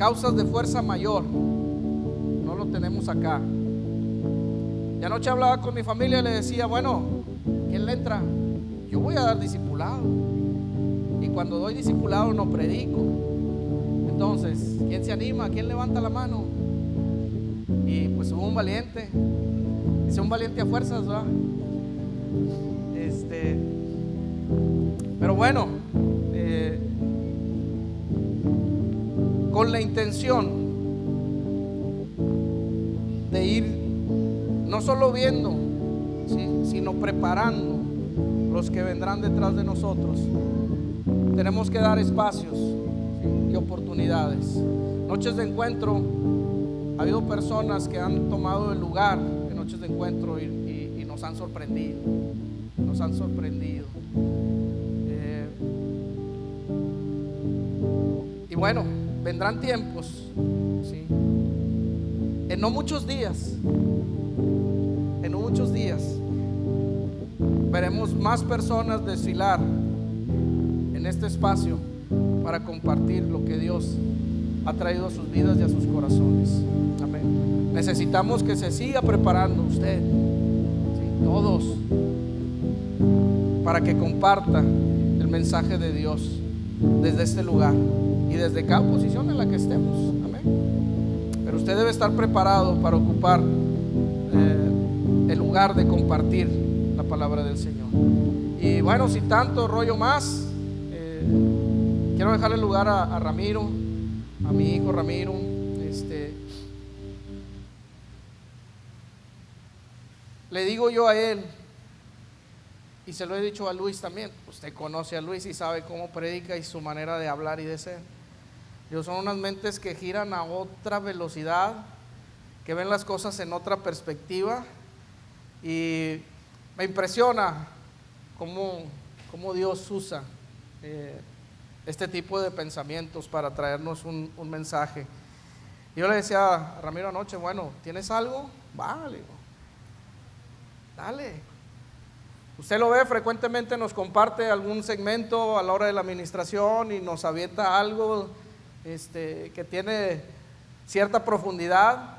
causas de fuerza mayor no lo tenemos acá. Y anoche hablaba con mi familia y le decía, bueno, ¿quién le entra? Yo voy a dar discipulado. Y cuando doy discipulado no predico. Entonces, ¿quién se anima? ¿Quién levanta la mano? Y pues hubo un valiente. Dice, un valiente a fuerzas, ¿verdad? Pero bueno, con la intención de ir no solo viendo, ¿sí?, sino preparando los que vendrán detrás de nosotros. Tenemos que dar espacios, ¿sí?, y oportunidades. Noches de encuentro, ha habido personas que han tomado el lugar de noches de encuentro y nos han sorprendido. Nos han sorprendido. Y bueno, vendrán tiempos, ¿sí?, en no muchos días, veremos más personas desfilar en este espacio para compartir lo que Dios ha traído a sus vidas y a sus corazones. Amén. Necesitamos que se siga preparando usted, ¿sí?, todos, para que comparta el mensaje de Dios desde este lugar y desde cada posición en la que estemos. Amén. Pero usted debe estar preparado para ocupar el lugar de compartir la palabra del Señor. Y bueno, sin tanto rollo más, quiero dejarle el lugar a Ramiro, a mi hijo Ramiro. Le digo yo a él, y se lo he dicho a Luis también, usted conoce a Luis y sabe cómo predica y su manera de hablar y de ser. Son unas mentes que giran a otra velocidad, que ven las cosas en otra perspectiva, y me impresiona cómo Dios usa este tipo de pensamientos para traernos un mensaje. Yo le decía a Ramiro anoche, bueno, ¿tienes algo? Vale, dale. Usted lo ve frecuentemente, nos comparte algún segmento a la hora de la administración y nos avienta algo que tiene cierta profundidad.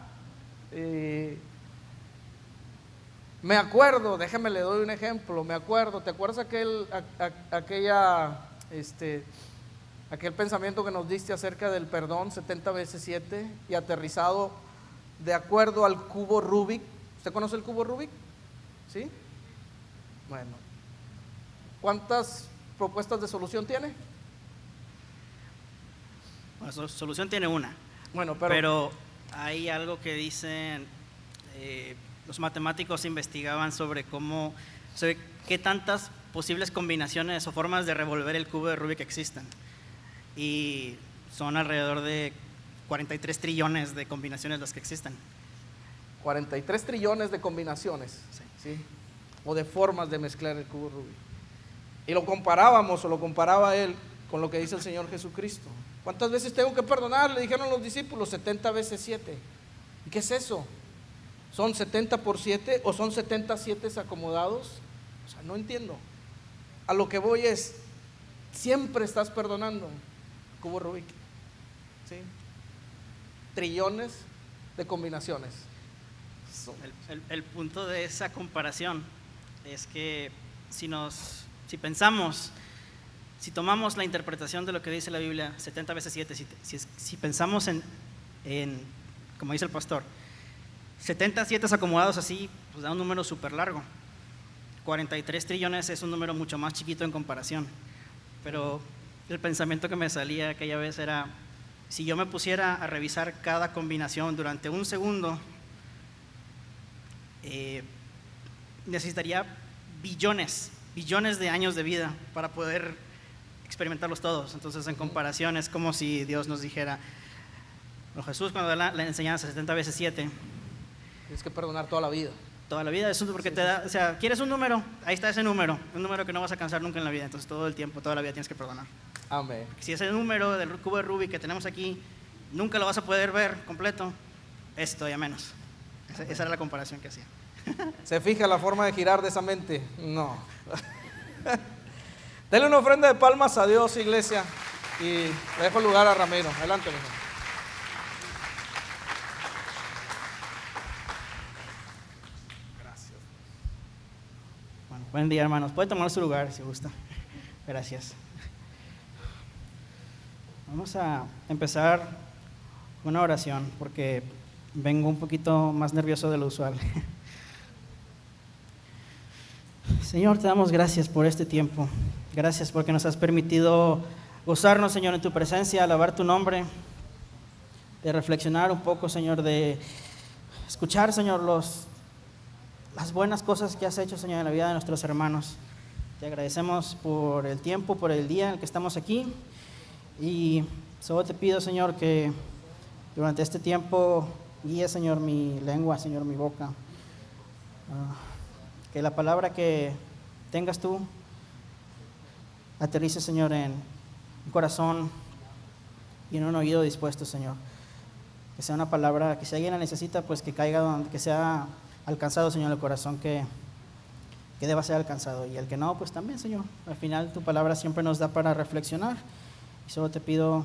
Me acuerdo, déjeme le doy un ejemplo. Me acuerdo, ¿te acuerdas aquel pensamiento que nos diste acerca del perdón 70 veces 7 y aterrizado de acuerdo al cubo Rubik? ¿Usted conoce el cubo Rubik? ¿Sí? Bueno, ¿cuántas propuestas de solución tiene? Bueno, solución tiene una. Bueno, pero hay algo que dicen, los matemáticos investigaban sobre qué tantas posibles combinaciones o formas de revolver el cubo de Rubik existen. Y son alrededor de 43 trillones de combinaciones las que existen. 43 trillones de combinaciones, ¿sí? O de formas de mezclar el cubo Rubik. Y lo comparaba él con lo que dice el Señor Jesucristo. ¿Cuántas veces tengo que perdonar? Le dijeron los discípulos, 70 veces 7. ¿Y qué es eso? ¿Son 70 por 7 o son 70 7 acomodados? O sea, no entiendo. A lo que voy es, siempre estás perdonando. Cubo Rubik, ¿sí? Trillones de combinaciones. El punto de esa comparación es que si pensamos, si tomamos la interpretación de lo que dice la Biblia, 70 veces 7, si pensamos en, como dice el pastor, 70 7 acomodados así, pues da un número súper largo. 43 trillones es un número mucho más chiquito en comparación. Pero el pensamiento que me salía aquella vez era, si yo me pusiera a revisar cada combinación durante un segundo, necesitaría billones de años de vida para poder experimentarlos todos. Entonces, en comparación, es como si Dios nos dijera, Jesús cuando da la enseñanza 70 veces 7, tienes que perdonar toda la vida. Toda la vida, eso es porque te da, o sea, ¿quieres un número? Ahí está ese número, un número que no vas a alcanzar nunca en la vida, entonces todo el tiempo, toda la vida tienes que perdonar. Amén. Si ese número del cubo de Rubik que tenemos aquí, nunca lo vas a poder ver completo, es todavía menos. Esa era la comparación que hacía. ¿Se fija la forma de girar de esa mente? No. Denle una ofrenda de palmas a Dios, iglesia, y le dejo el lugar a Ramiro. Adelante, mejor. Buen día, hermanos. Puede tomar su lugar si gusta. Gracias. Vamos a empezar una oración porque vengo un poquito más nervioso de lo usual. Señor, te damos gracias por este tiempo. Gracias porque nos has permitido gozarnos, Señor, en tu presencia, alabar tu nombre, de reflexionar un poco, Señor, de escuchar, Señor, las buenas cosas que has hecho, Señor, en la vida de nuestros hermanos. Te agradecemos por el tiempo, por el día en el que estamos aquí. Y solo te pido, Señor, que durante este tiempo guíe, Señor, mi lengua, Señor, mi boca. Que la palabra que tengas tú aterrice, Señor, en un corazón y en un oído dispuesto, Señor. Que sea una palabra que si alguien la necesita, pues que caiga donde, que sea alcanzado, Señor, el corazón que deba ser alcanzado. Y el que no, pues también, Señor. Al final tu palabra siempre nos da para reflexionar. Y solo te pido,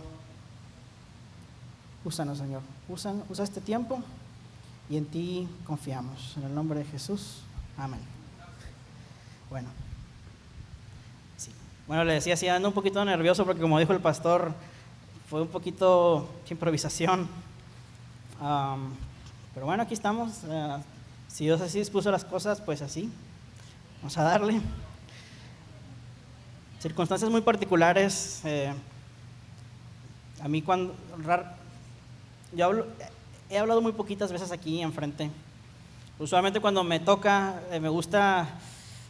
úsanos, Señor. Usa este tiempo y en ti confiamos. En el nombre de Jesús. Amén. Bueno. Sí. Bueno, le decía así, ando un poquito nervioso porque como dijo el pastor, fue un poquito improvisación. Pero bueno, aquí estamos. Si Dios así dispuso las cosas, pues así. Vamos a darle. Circunstancias muy particulares. A mí he hablado muy poquitas veces aquí enfrente. Usualmente cuando me toca, me gusta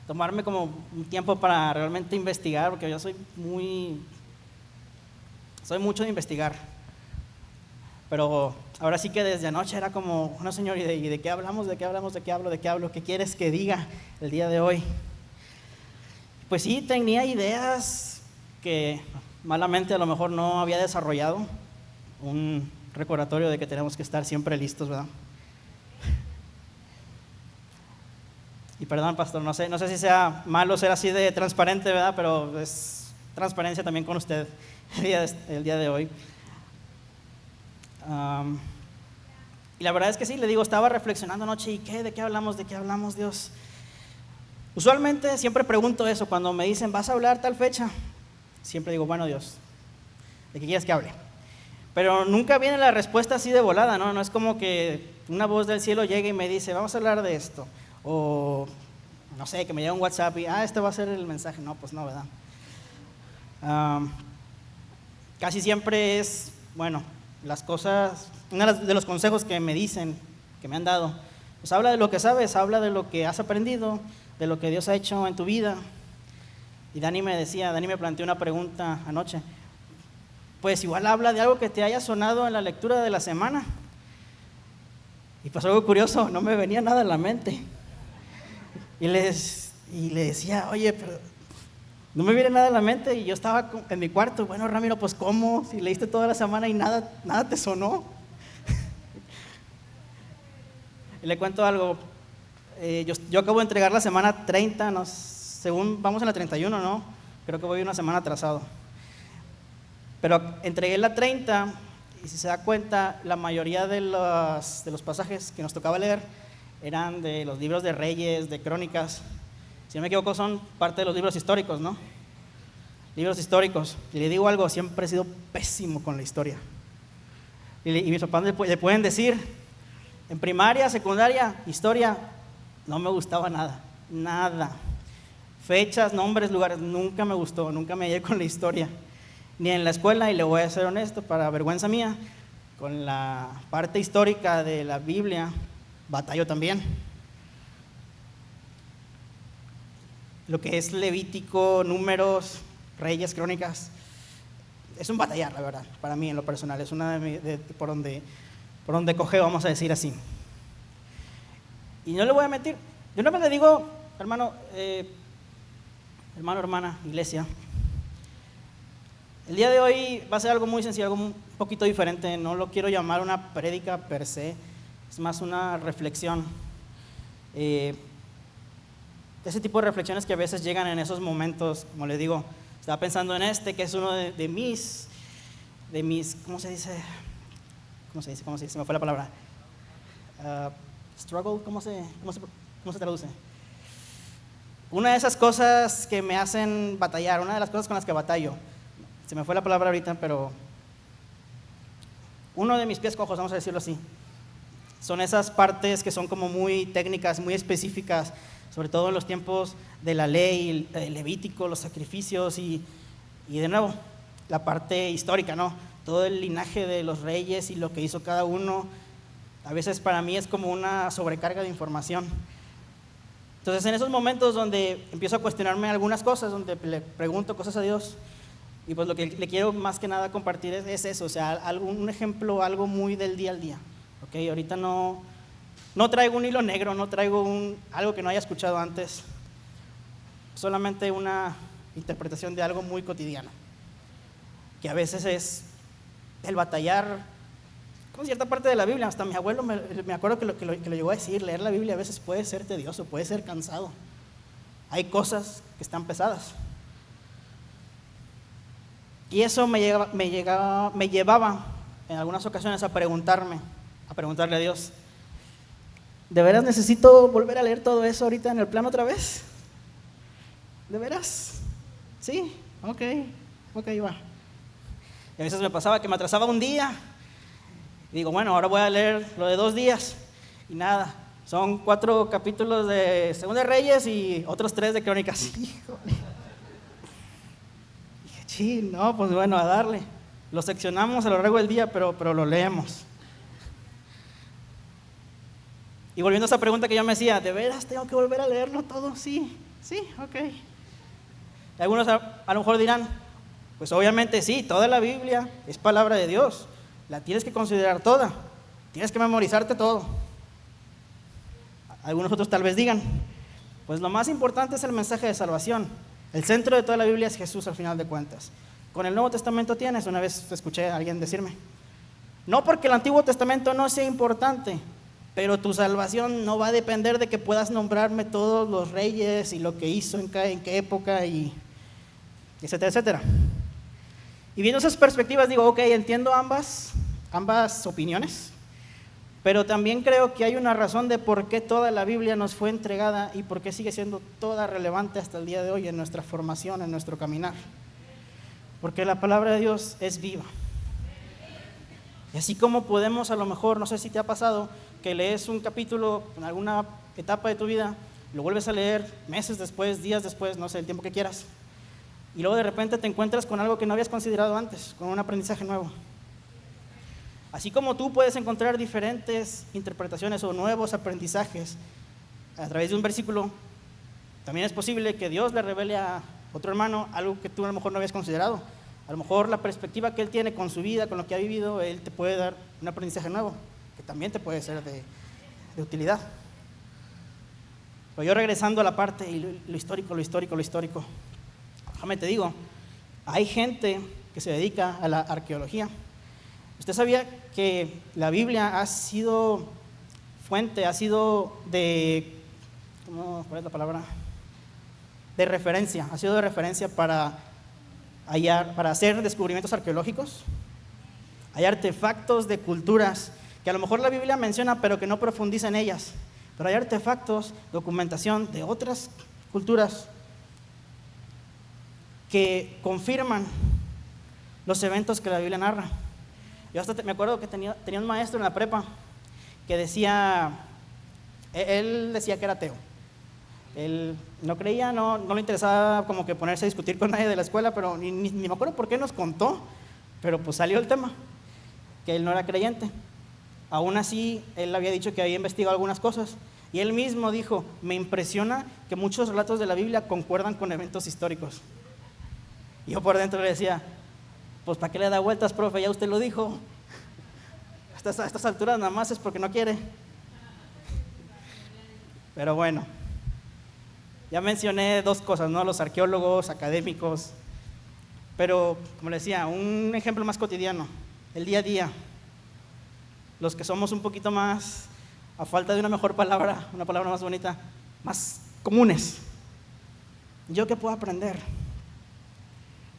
tomarme como un tiempo para realmente investigar, porque yo soy mucho de investigar. Pero ahora sí que desde anoche era como, no, Señor, ¿y de qué hablamos? ¿De qué hablamos? ¿De qué hablo? ¿De qué hablo? ¿Qué quieres que diga el día de hoy? Pues sí, tenía ideas que malamente a lo mejor no había desarrollado. Un recordatorio de que tenemos que estar siempre listos, ¿verdad? Y perdón, pastor, no sé si sea malo ser así de transparente, ¿verdad? Pero es transparencia también con usted el día de hoy. Y la verdad es que sí, le digo, estaba reflexionando anoche, ¿y qué? ¿De qué hablamos? ¿De qué hablamos, Dios? Usualmente siempre pregunto eso, cuando me dicen, ¿vas a hablar tal fecha? Siempre digo, bueno, Dios, ¿de qué quieres que hable? Pero nunca viene la respuesta así de volada, ¿no? No es como que una voz del cielo llegue y me dice, vamos a hablar de esto. O, no sé, que me llega un WhatsApp y, este va a ser el mensaje. No, pues no, ¿verdad? Casi siempre es, bueno, las cosas, uno de los consejos que me dicen, que me han dado, pues habla de lo que sabes, habla de lo que has aprendido, de lo que Dios ha hecho en tu vida. Y Dani me planteó una pregunta anoche. Pues igual habla de algo que te haya sonado en la lectura de la semana. Y pasó algo curioso, no me venía nada a la mente. Y le decía, oye, pero no me viene nada a la mente. Y yo estaba en mi cuarto, bueno, Ramiro, pues ¿cómo? Si leíste toda la semana y nada te sonó. Y le cuento algo. Yo acabo de entregar la semana 30, según vamos en la 31, ¿no? Creo que voy una semana atrasado. Pero entregué la 30 y si se da cuenta, la mayoría de los pasajes que nos tocaba leer eran de los libros de Reyes, de Crónicas. Si no me equivoco, son parte de los libros históricos, ¿no? Libros históricos. Y le digo algo, siempre he sido pésimo con la historia. Y mis papás le pueden decir, en primaria, secundaria, historia, no me gustaba nada. Fechas, nombres, lugares, nunca me gustó, nunca me hallé con la historia. Ni en la escuela, y le voy a ser honesto, para vergüenza mía, con la parte histórica de la Biblia, batallo también. Lo que es Levítico, Números, Reyes, Crónicas, es un batallar, la verdad, para mí en lo personal, es una por donde cogeo, vamos a decir así. Y no le voy a mentir, yo no me le digo, hermano, hermana, iglesia, el día de hoy va a ser algo muy sencillo, algo un poquito diferente, no lo quiero llamar una prédica per se, es más una reflexión. Ese tipo de reflexiones que a veces llegan en esos momentos, como les digo, estaba pensando en que es uno de mis, ¿cómo se dice? Se me fue la palabra. Struggle, ¿cómo se traduce? Una de esas cosas que me hacen batallar, una de las cosas con las que batallo, se me fue la palabra ahorita, pero uno de mis pies cojos, vamos a decirlo así, son esas partes que son como muy técnicas, muy específicas, sobre todo en los tiempos de la ley, el Levítico, los sacrificios y de nuevo, la parte histórica, ¿no? Todo el linaje de los reyes y lo que hizo cada uno, a veces para mí es como una sobrecarga de información. Entonces, en esos momentos donde empiezo a cuestionarme algunas cosas, donde le pregunto cosas a Dios, y pues lo que le quiero más que nada compartir es eso, o sea, un ejemplo, algo muy del día al día. ¿Okay? Ahorita no traigo un hilo negro, no traigo algo que no haya escuchado antes, solamente una interpretación de algo muy cotidiano, que a veces es el batallar con cierta parte de la Biblia. Hasta mi abuelo me acuerdo que lo llegó a decir, leer la Biblia a veces puede ser tedioso, puede ser cansado. Hay cosas que están pesadas. Y eso me llevaba en algunas ocasiones a preguntarle a Dios, ¿de veras necesito volver a leer todo eso ahorita en el plano otra vez? ¿De veras? Sí, ok, va. Y a veces me pasaba que me atrasaba un día. Y digo, bueno, ahora voy a leer lo de 2 días. Y nada, son 4 capítulos de Segunda de Reyes y otros 3 de Crónicas. Híjole. Dije, sí, no, pues bueno, a darle. Lo seccionamos a lo largo del día, pero lo leemos. Y volviendo a esa pregunta que yo me hacía, ¿de veras tengo que volver a leerlo todo? Sí, ok. Y algunos a lo mejor dirán, pues obviamente sí, toda la Biblia es palabra de Dios. La tienes que considerar toda, tienes que memorizarte todo. Algunos otros tal vez digan, pues lo más importante es el mensaje de salvación. El centro de toda la Biblia es Jesús al final de cuentas. Con el Nuevo Testamento tienes, una vez escuché a alguien decirme, no porque el Antiguo Testamento no sea importante, pero tu salvación no va a depender de que puedas nombrarme todos los reyes y lo que hizo en qué época y etcétera, etcétera. Y viendo esas perspectivas digo, ok, entiendo ambas opiniones, pero también creo que hay una razón de por qué toda la Biblia nos fue entregada y por qué sigue siendo toda relevante hasta el día de hoy en nuestra formación, en nuestro caminar. Porque la palabra de Dios es viva. Y así como podemos a lo mejor, no sé si te ha pasado, que lees un capítulo en alguna etapa de tu vida, lo vuelves a leer meses después, días después, no sé, el tiempo que quieras, y luego de repente te encuentras con algo que no habías considerado antes, con un aprendizaje nuevo. Así como tú puedes encontrar diferentes interpretaciones o nuevos aprendizajes a través de un versículo, también es posible que Dios le revele a otro hermano algo que tú a lo mejor no habías considerado. A lo mejor la perspectiva que él tiene con su vida, con lo que ha vivido, él te puede dar un aprendizaje nuevo, que también te puede ser de utilidad. Pero yo regresando a la parte y lo histórico, déjame te digo, hay gente que se dedica a la arqueología. ¿Usted sabía que la Biblia ha sido fuente, ha sido ¿cuál es la palabra? De referencia, ha sido de referencia para hacer descubrimientos arqueológicos? Hay artefactos de culturas que a lo mejor la Biblia menciona, pero que no profundiza en ellas. Pero hay artefactos, documentación de otras culturas que confirman los eventos que la Biblia narra. Yo hasta me acuerdo que tenía un maestro en la prepa que él decía que era ateo. Él no creía, no le interesaba como que ponerse a discutir con nadie de la escuela, pero ni me acuerdo por qué nos contó, pero pues salió el tema, que él no era creyente. Aún así, él había dicho que había investigado algunas cosas, y él mismo dijo, me impresiona que muchos relatos de la Biblia concuerdan con eventos históricos. Y yo por dentro le decía, pues ¿para qué le da vueltas, profe? Ya usted lo dijo. A estas alturas nada más es porque no quiere. Pero bueno, ya mencioné 2 cosas, ¿no? Los arqueólogos, académicos, pero como les decía, un ejemplo más cotidiano, el día a día. Los que somos un poquito más, a falta de una mejor palabra, una palabra más bonita, más comunes. ¿Yo qué puedo aprender?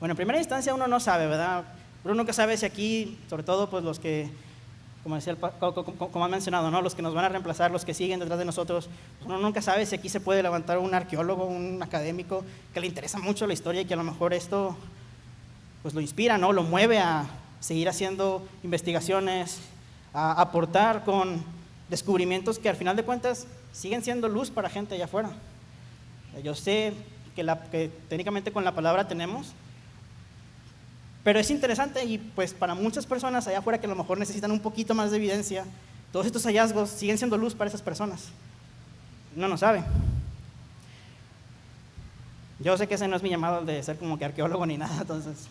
Bueno, en primera instancia uno no sabe, ¿verdad? Uno nunca sabe si aquí, sobre todo pues los que como decía como han mencionado, ¿no? Los que nos van a reemplazar, los que siguen detrás de nosotros, pues uno nunca sabe si aquí se puede levantar un arqueólogo, un académico que le interesa mucho la historia y que a lo mejor esto pues lo inspira, ¿no? Lo mueve a seguir haciendo investigaciones, a aportar con descubrimientos que al final de cuentas siguen siendo luz para gente allá afuera. Yo sé que técnicamente con la palabra tenemos, pero es interesante y pues para muchas personas allá afuera que a lo mejor necesitan un poquito más de evidencia, todos estos hallazgos siguen siendo luz para esas personas. No lo sabe. Yo sé que ese no es mi llamado de ser como que arqueólogo ni nada, entonces,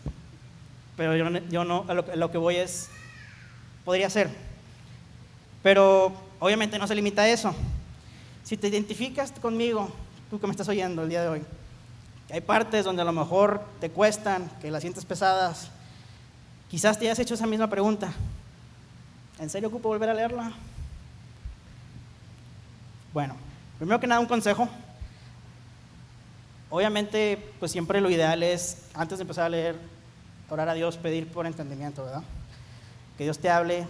pero yo no, a lo que voy es, podría ser. Pero obviamente no se limita a eso. Si te identificas conmigo, tú que me estás oyendo el día de hoy, hay partes donde a lo mejor te cuestan, que las sientes pesadas, quizás te hayas hecho esa misma pregunta. ¿En serio ocupo volver a leerla? Bueno, primero que nada un consejo. Obviamente, pues siempre lo ideal es, antes de empezar a leer, orar a Dios, pedir por entendimiento, ¿verdad? Que Dios te hable,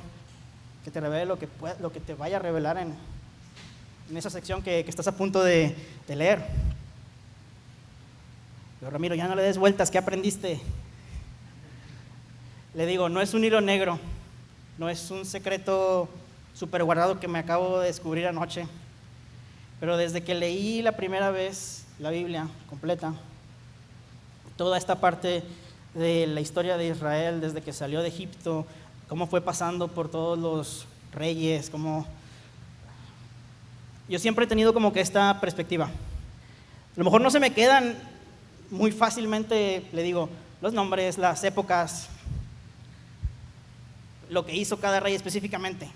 que te revele lo que te vaya a revelar en esa sección que estás a punto de leer. Pero Ramiro, ya no le des vueltas, ¿qué aprendiste? Le digo, no es un hilo negro, no es un secreto súper guardado que me acabo de descubrir anoche, pero desde que leí la primera vez la Biblia completa, toda esta parte de la historia de Israel, desde que salió de Egipto, cómo fue pasando por todos los reyes, cómo... Yo siempre he tenido como que esta perspectiva. A lo mejor no se me quedan muy fácilmente, le digo, los nombres, las épocas, lo que hizo cada rey específicamente.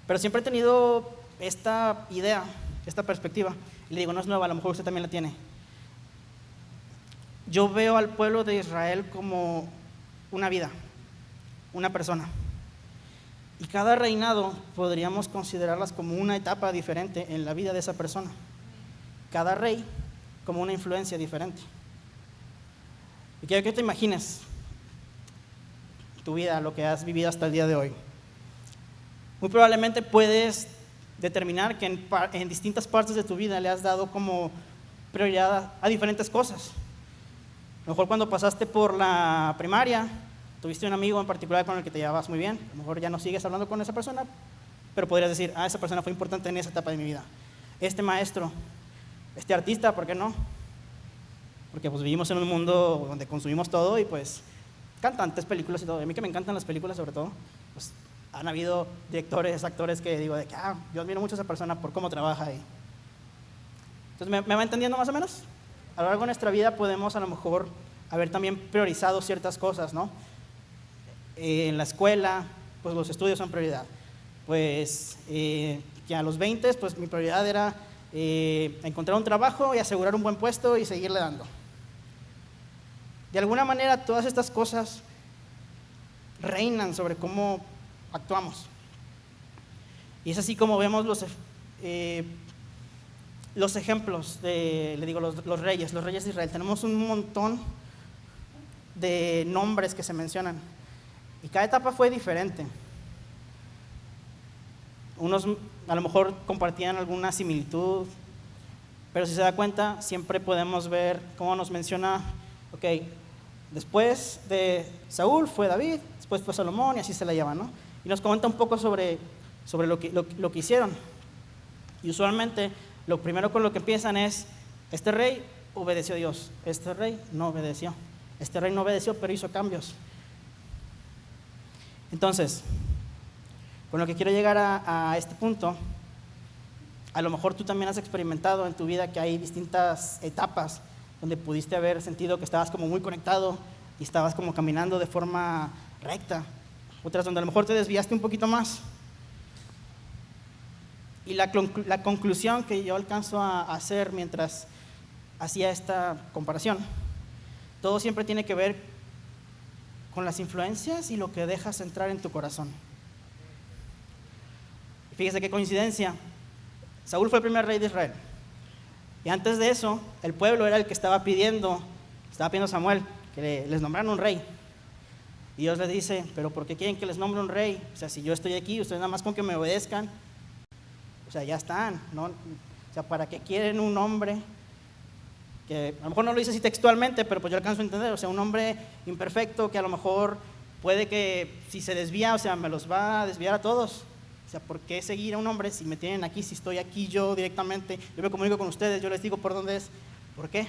Pero siempre he tenido esta idea, esta perspectiva. Y le digo, no es nueva, a lo mejor usted también la tiene. Yo veo al pueblo de Israel como una vida, una persona. Y cada reinado podríamos considerarlas como una etapa diferente en la vida de esa persona. Cada rey como una influencia diferente. Y quiero que te imagines tu vida, lo que has vivido hasta el día de hoy. Muy probablemente puedes determinar que en distintas partes de tu vida le has dado como prioridad a diferentes cosas. A lo mejor cuando pasaste por la primaria, tuviste un amigo en particular con el que te llevabas muy bien. A lo mejor ya no sigues hablando con esa persona, pero podrías decir, esa persona fue importante en esa etapa de mi vida. Este maestro, este artista, ¿por qué no? Porque pues vivimos en un mundo donde consumimos todo y pues cantantes, películas y todo. Y a mí que me encantan las películas sobre todo, pues han habido directores, actores que digo de que yo admiro mucho a esa persona por cómo trabaja ahí. Entonces, ¿me va entendiendo más o menos? A lo largo de nuestra vida podemos a lo mejor haber también priorizado ciertas cosas, ¿no? En la escuela, pues los estudios son prioridad. Pues que a los 20, pues mi prioridad era encontrar un trabajo y asegurar un buen puesto y seguirle dando. De alguna manera todas estas cosas reinan sobre cómo actuamos. Y es así como vemos los ejemplos de, le digo, los reyes de Israel. Tenemos un montón de nombres que se mencionan y cada etapa fue diferente. Unos a lo mejor compartían alguna similitud, pero si se da cuenta siempre podemos ver cómo nos menciona, después de Saúl fue David, después fue Salomón y así se la llevan, ¿no? Y nos comenta un poco sobre lo que hicieron. Y usualmente lo primero con lo que empiezan es, este rey obedeció a Dios, este rey no obedeció, este rey no obedeció pero hizo cambios. Entonces, con lo que quiero llegar a este punto, a lo mejor tú también has experimentado en tu vida que hay distintas etapas donde pudiste haber sentido que estabas como muy conectado y estabas como caminando de forma recta, otras donde a lo mejor te desviaste un poquito más. Y la conclusión que yo alcanzo a hacer mientras hacía esta comparación, todo siempre tiene que ver con las influencias y lo que dejas entrar en tu corazón. Fíjese qué coincidencia, Saúl fue el primer rey de Israel. Y antes de eso, el pueblo era el que estaba pidiendo a Samuel que les nombraran un rey. Y Dios les dice, pero ¿por qué quieren que les nombre un rey? O sea, si yo estoy aquí, ustedes nada más con que me obedezcan, o sea, ya están, ¿no? O sea, ¿para qué quieren un hombre? Que a lo mejor no lo dice así textualmente, pero pues yo alcanzo a entender, o sea, un hombre imperfecto que a lo mejor puede que si se desvía, o sea, me los va a desviar a todos. O sea, ¿por qué seguir a un hombre si me tienen aquí, si estoy aquí yo directamente? Yo me comunico con ustedes, yo les digo por dónde es. ¿Por qué?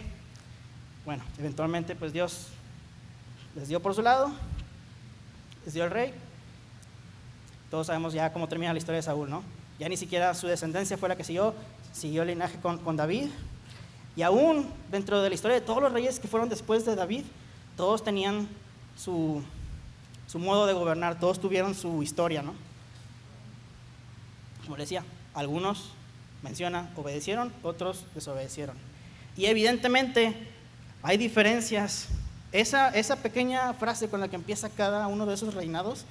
Bueno, eventualmente pues Dios les dio por su lado, les dio el rey. Todos sabemos ya cómo termina la historia de Saúl, ¿no? Ya ni siquiera su descendencia fue la que siguió el linaje con David. Y aún dentro de la historia de todos los reyes que fueron después de David, todos tenían su modo de gobernar, todos tuvieron su historia, ¿no? Como le decía, algunos menciona obedecieron, otros desobedecieron. Y evidentemente hay diferencias. Esa pequeña frase con la que empieza cada uno de esos reinados,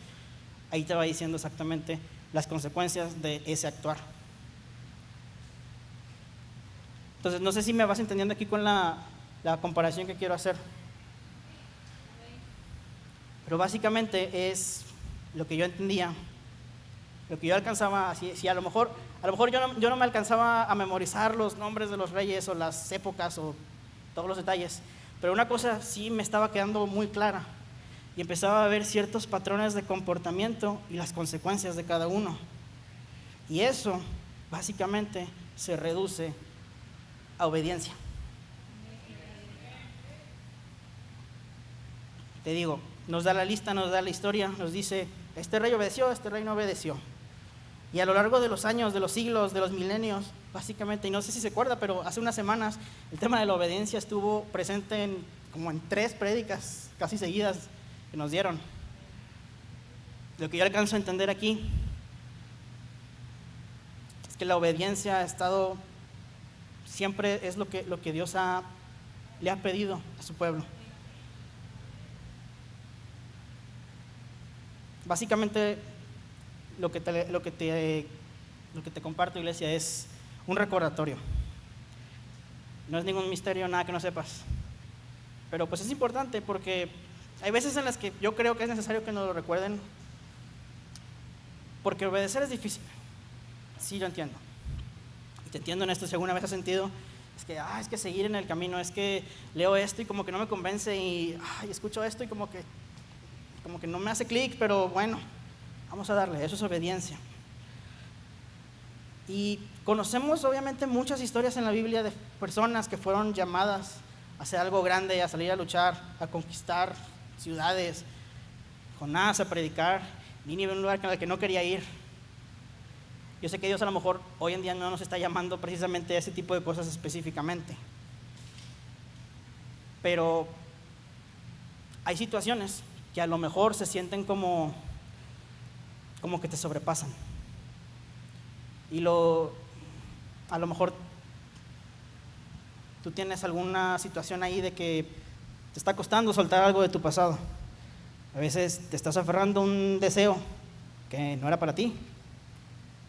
ahí te va diciendo exactamente las consecuencias de ese actuar. Entonces, no sé si me vas entendiendo aquí con la comparación que quiero hacer. Pero básicamente es lo que yo entendía, lo que yo alcanzaba, si a lo mejor yo no me alcanzaba a memorizar los nombres de los reyes o las épocas o todos los detalles, pero una cosa sí me estaba quedando muy clara y empezaba a ver ciertos patrones de comportamiento y las consecuencias de cada uno. Y eso básicamente se reduce a obediencia. Te digo, nos da la lista, nos da la historia, nos dice, este rey obedeció, este rey no obedeció. Y a lo largo de los años, de los siglos, de los milenios, básicamente, y no sé si se acuerda, pero hace unas semanas el tema de la obediencia estuvo presente como en 3 prédicas casi seguidas que nos dieron. Lo que yo alcanzo a entender aquí es que la obediencia ha estado, siempre es lo que Dios le ha pedido a su pueblo. Básicamente, lo que te comparto, iglesia, es un recordatorio. No es ningún misterio, nada que no sepas. Pero pues es importante porque hay veces en las que yo creo que es necesario que nos lo recuerden, porque obedecer es difícil. Sí, yo entiendo. Y te entiendo en esto, si alguna vez has sentido, es que seguir en el camino, es que leo esto y como que no me convence y escucho esto y como que no me hace clic, pero bueno, vamos a darle, eso es obediencia. Y conocemos obviamente muchas historias en la Biblia de personas que fueron llamadas a hacer algo grande, a salir a luchar, a conquistar ciudades. Jonás a predicar, Nínive en un lugar al que no quería ir. Yo sé que Dios a lo mejor hoy en día no nos está llamando precisamente a ese tipo de cosas específicamente. Pero hay situaciones que a lo mejor se sienten como que te sobrepasan. Y a lo mejor tú tienes alguna situación ahí de que te está costando soltar algo de tu pasado. A veces te estás aferrando a un deseo que no era para ti.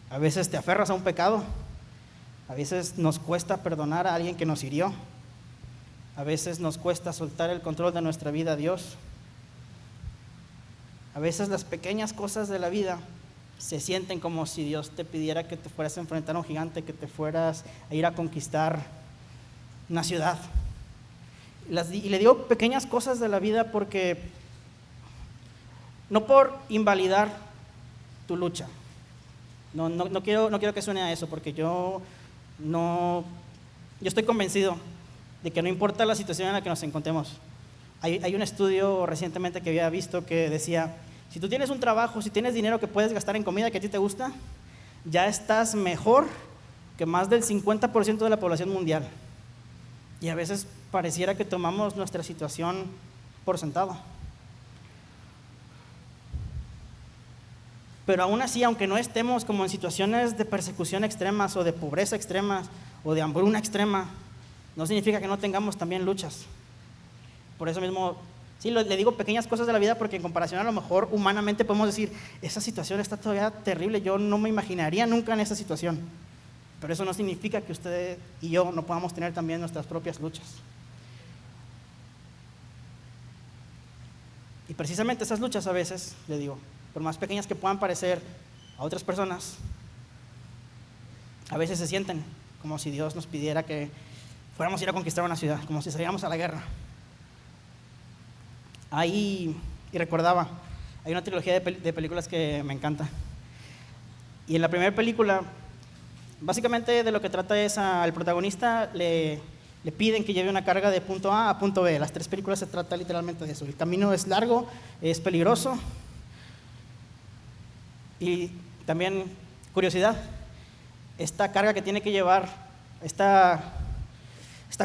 A veces te aferras a un pecado. A veces nos cuesta perdonar a alguien que nos hirió. A veces nos cuesta soltar el control de nuestra vida a Dios. A veces las pequeñas cosas de la vida se sienten como si Dios te pidiera que te fueras a enfrentar a un gigante, que te fueras a ir a conquistar una ciudad. Y le digo pequeñas cosas de la vida porque no por invalidar tu lucha. No quiero que suene a eso, porque yo estoy convencido de que no importa la situación en la que nos encontremos. Hay un estudio recientemente que había visto que decía, si tú tienes un trabajo, si tienes dinero que puedes gastar en comida que a ti te gusta, ya estás mejor que más del 50% de la población mundial. Y a veces pareciera que tomamos nuestra situación por sentado. Pero aún así, aunque no estemos como en situaciones de persecución extremas o de pobreza extremas o de hambruna extrema, no significa que no tengamos también luchas. Por eso mismo, sí, le digo pequeñas cosas de la vida porque en comparación a lo mejor humanamente podemos decir, esa situación está todavía terrible, yo no me imaginaría nunca en esa situación. Pero eso no significa que usted y yo no podamos tener también nuestras propias luchas. precisamente esas luchas a veces, le digo, por más pequeñas que puedan parecer a otras personas, a veces se sienten como si Dios nos pidiera que fuéramos a ir a conquistar una ciudad, como si saliéramos a la guerra. Y recordaba, hay una trilogía de películas que me encanta. Y en la primera película, básicamente de lo que trata es al protagonista le piden que lleve una carga de punto A a punto B. Las 3 películas se trata literalmente de eso. El camino es largo, es peligroso. Y también, curiosidad, esta carga que tiene que llevar, esta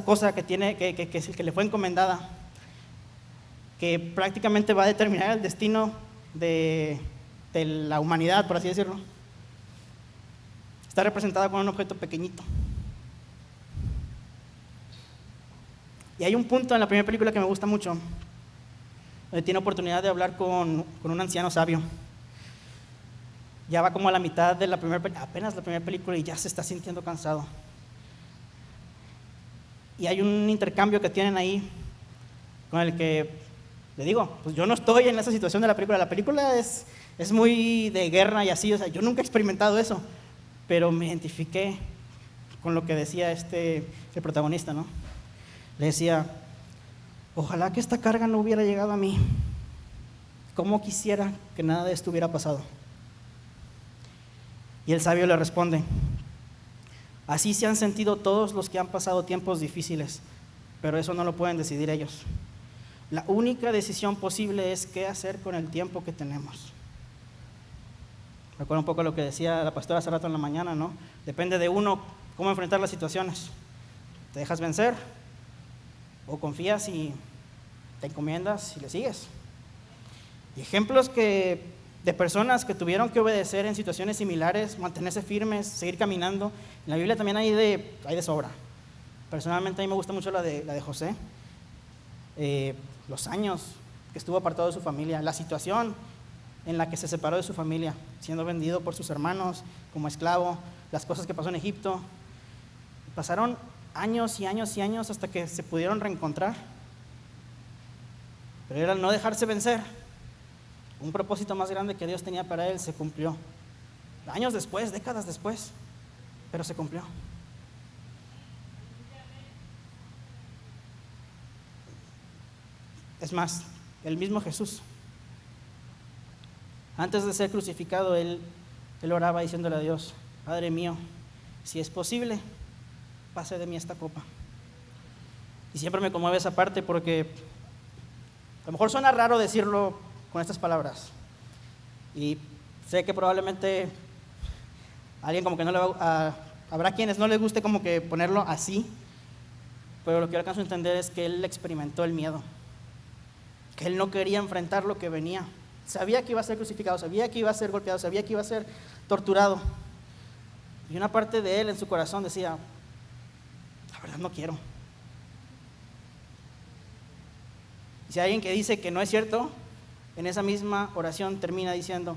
cosa que le fue encomendada, que prácticamente va a determinar el destino de la humanidad, por así decirlo, está representada con un objeto pequeñito. Y hay un punto en la primera película que me gusta mucho, donde tiene oportunidad de hablar con un anciano sabio. Ya va como a la mitad de apenas la primera película, y ya se está sintiendo cansado. Y hay un intercambio que tienen ahí con el que le digo, pues yo no estoy en esa situación de la película. La película es muy de guerra y así, o sea, yo nunca he experimentado eso, pero me identifiqué con lo que decía el protagonista, ¿no? Le decía, ojalá que esta carga no hubiera llegado a mí. ¿Cómo quisiera que nada de esto hubiera pasado? Y el sabio le responde, así se han sentido todos los que han pasado tiempos difíciles, pero eso no lo pueden decidir ellos. La única decisión posible es qué hacer con el tiempo que tenemos. Recuerdo un poco lo que decía la pastora hace rato en la mañana, ¿no? Depende de uno cómo enfrentar las situaciones. ¿Te dejas vencer? ¿O confías y te encomiendas y le sigues? Y ejemplos de personas que tuvieron que obedecer en situaciones similares, mantenerse firmes, seguir caminando. En la Biblia también hay de sobra. Personalmente a mí me gusta mucho la de José. Los años que estuvo apartado de su familia, la situación en la que se separó de su familia, siendo vendido por sus hermanos como esclavo, las cosas que pasó en Egipto. Pasaron años y años y años hasta que se pudieron reencontrar. Pero era el no dejarse vencer. Un propósito más grande que Dios tenía para él se cumplió. Años después, décadas después, pero se cumplió. Es más, el mismo Jesús, antes de ser crucificado, él oraba diciéndole a Dios, Padre mío, si es posible, pase de mí esta copa. Y siempre me conmueve esa parte porque a lo mejor suena raro decirlo con estas palabras. Y sé que probablemente a alguien como que no le va habrá quienes no les guste como que ponerlo así, pero lo que yo alcanzo a entender es que él experimentó el miedo, que él no quería enfrentar lo que venía. Sabía que iba a ser crucificado, sabía que iba a ser golpeado, sabía que iba a ser torturado. Y una parte de él en su corazón decía, la verdad no quiero. Y si hay alguien que dice que no es cierto, en esa misma oración termina diciendo,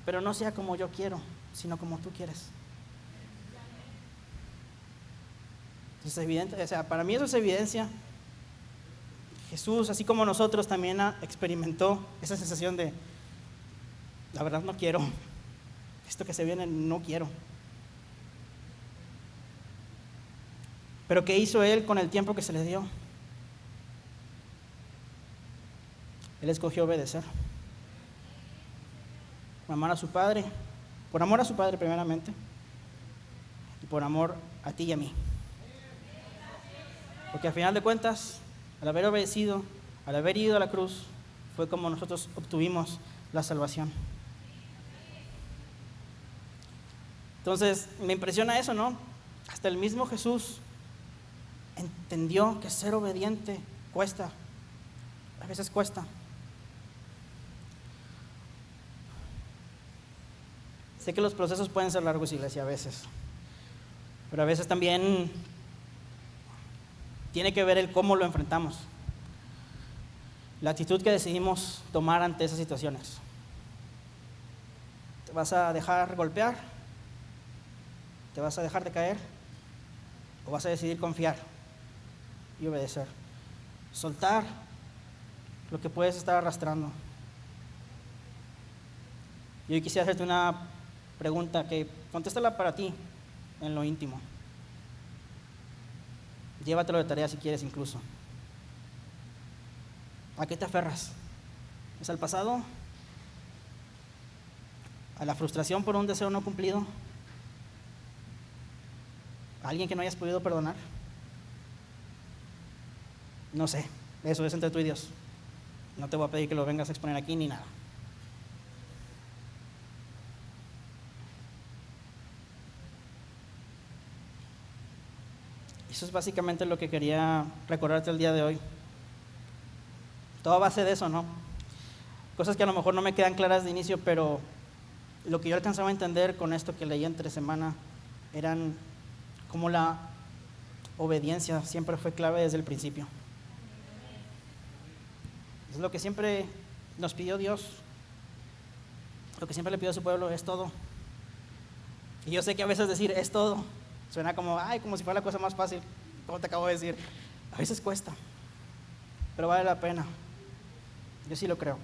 pero no sea como yo quiero, sino como tú quieres. Es evidente, o sea, para mí eso es evidencia. Jesús, así como nosotros, también experimentó esa sensación de, la verdad no quiero, esto que se viene no quiero. Pero ¿qué hizo él con el tiempo que se le dio? Él escogió obedecer. Por amor a su Padre, primeramente, y por amor a ti y a mí. Porque al final de cuentas, al haber obedecido, al haber ido a la cruz, fue como nosotros obtuvimos la salvación. Entonces, me impresiona eso, ¿no? Hasta el mismo Jesús entendió que ser obediente cuesta. A veces cuesta. Sé que los procesos pueden ser largos, iglesia, a veces. Pero a veces también tiene que ver el cómo lo enfrentamos. La actitud que decidimos tomar ante esas situaciones. ¿Te vas a dejar golpear? ¿Te vas a dejar de caer? ¿O vas a decidir confiar y obedecer? Soltar lo que puedes estar arrastrando. Y hoy quisiera hacerte una pregunta que contéstala para ti en lo íntimo. Llévatelo de tarea si quieres incluso. ¿A qué te aferras? ¿Es al pasado? ¿A la frustración por un deseo no cumplido? ¿A alguien que no hayas podido perdonar? No sé, eso es entre tú y Dios. No te voy a pedir que lo vengas a exponer aquí ni nada. Eso es básicamente lo que quería recordarte el día de hoy. Todo a base de eso, ¿no? Cosas que a lo mejor no me quedan claras de inicio, pero lo que yo alcanzaba a entender con esto que leí entre semana eran como la obediencia siempre fue clave desde el principio. Es lo que siempre nos pidió Dios, lo que siempre le pidió a su pueblo, es todo. Y yo sé que a veces decir es todo suena como, como si fuera la cosa más fácil, como te acabo de decir. A veces cuesta, pero vale la pena. Yo sí lo creo.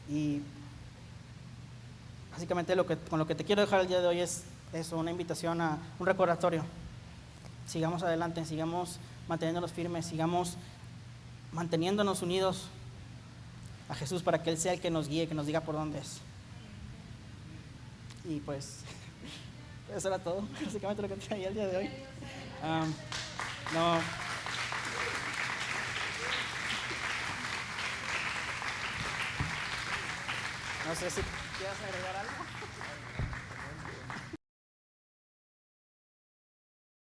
Y básicamente con lo que te quiero dejar el día de hoy es eso, una invitación a un recordatorio. Sigamos adelante, sigamos manteniéndonos firmes, sigamos manteniéndonos unidos a Jesús para que Él sea el que nos guíe, que nos diga por dónde es. Y pues, eso era todo, básicamente lo que tenía el día de hoy. No sé si quieres agregar algo.